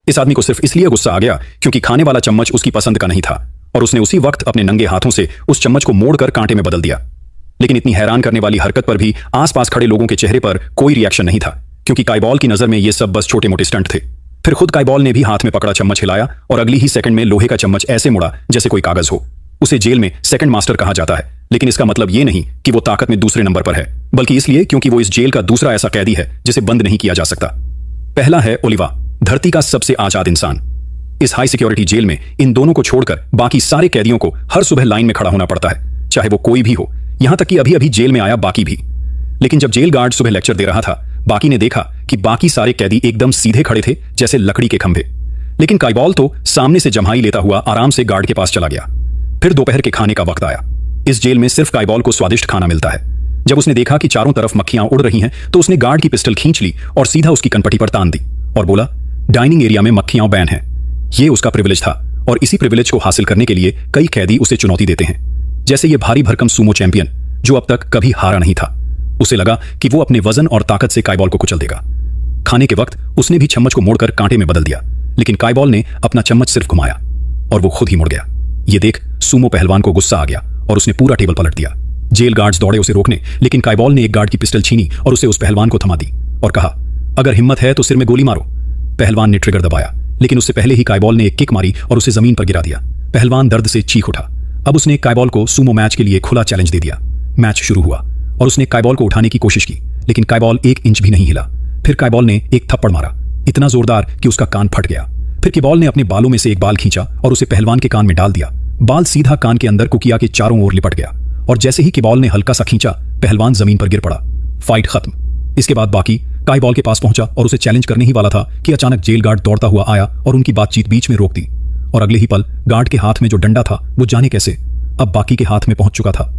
इस आदमी को सिर्फ इसलिए गुस्सा आ गया क्योंकि खाने वाला चम्मच उसकी पसंद का नहीं था और उसने उसी वक्त अपने नंगे हाथों से उस चम्मच को मोड़कर कांटे में बदल दिया। लेकिन इतनी हैरान करने वाली हरकत पर भी आसपास खड़े लोगों के चेहरे पर कोई रिएक्शन नहीं था, क्योंकि काइबॉल की नजर में ये सब बस छोटे मोटे स्टंट थे। फिर खुद काइबॉल ने भी हाथ में पकड़ा चम्मच हिलाया और अगली ही सेकंड में लोहे का चम्मच ऐसे मुड़ा जैसे कोई कागज हो। उसे जेल में सेकंड मास्टर कहा जाता है, लेकिन इसका मतलब ये नहीं कि वो ताकत में दूसरे नंबर पर है, बल्कि इसलिए क्योंकि वो इस जेल का दूसरा ऐसा कैदी है जिसे बंद नहीं किया जा सकता। पहला है ओलिवा, धरती का सबसे आजाद इंसान। इस हाई सिक्योरिटी जेल में इन दोनों को छोड़कर बाकी सारे कैदियों को हर सुबह लाइन में खड़ा होना पड़ता है, चाहे वो कोई भी हो, यहां तक कि अभी अभी जेल में आया बाकी भी। लेकिन जब जेल गार्ड सुबह लेक्चर दे रहा था, बाकी ने देखा कि बाकी सारे कैदी एकदम सीधे खड़े थे जैसे लकड़ी के खंभे। लेकिन काइबॉल तो सामने से जम्हाई लेता हुआ आराम से गार्ड के पास चला गया। फिर दोपहर के खाने का वक्त आया। इस जेल में सिर्फ काइबॉल को स्वादिष्ट खाना मिलता है। जब उसने देखा कि चारों तरफ मक्खियां उड़ रही हैं, तो उसने गार्ड की पिस्टल खींच ली और सीधा उसकी कनपटी पर तान दी और बोला, डाइनिंग एरिया में मक्खियां बैन है। ये उसका प्रिविलेज था और इसी प्रिविलेज को हासिल करने के लिए कई कैदी उसे चुनौती देते हैं, जैसे ये भारी भरकम सूमो चैंपियन जो अब तक कभी हारा नहीं था। उसे लगा कि वो अपने वजन और ताकत से काइबॉल को कुचल देगा। खाने के वक्त उसने भी चम्मच को मोड़कर कांटे में बदल दिया, लेकिन काइबॉल ने अपना चम्मच सिर्फ घुमाया और वो खुद ही मुड़ गया। ये देख सूमो पहलवान को गुस्सा आ गया और उसने पूरा टेबल पलट दिया। जेल गार्ड्स दौड़े उसे रोकने, लेकिन काइबॉल ने एक गार्ड की पिस्टल छीनी और उसे उस पहलवान को थमा दी और कहा, अगर हिम्मत है तो सिर में गोली मारो। पहलवान ने ट्रिगर दबाया, लेकिन उससे पहले ही काइबॉल ने एक किक मारी और उसे जमीन पर गिरा दिया। पहलवान दर्द से चीख उठा। अब उसने काइबॉल को सूमो मैच के लिए खुला चैलेंज दे दिया। मैच शुरू हुआ और उसने काइबॉल को उठाने की कोशिश की, लेकिन काइबॉल 1 इंच भी नहीं हिला। फिर काइबॉल ने एक थप्पड़ मारा, इतना जोरदार कि उसका कान फट गया। फिर काइबॉल ने अपने बालों में से एक बाल खींचा और उसे पहलवान के कान में डाल दिया। बाल सीधा कान के अंदर कुकिया के चारों ओर लिपट गया और जैसे ही काइबॉल ने हल्का सा खींचा, पहलवान जमीन पर गिर पड़ा। फाइट खत्म। इसके बाद बाकी काइबॉल के पास पहुंचा और उसे चैलेंज करने ही वाला था कि अचानक जेल गार्ड दौड़ता हुआ आया और उनकी बातचीत बीच में रोक दी। और अगले ही पल गार्ड के हाथ में जो डंडा था वो जाने कैसे अब बाकी के हाथ में पहुंच चुका था।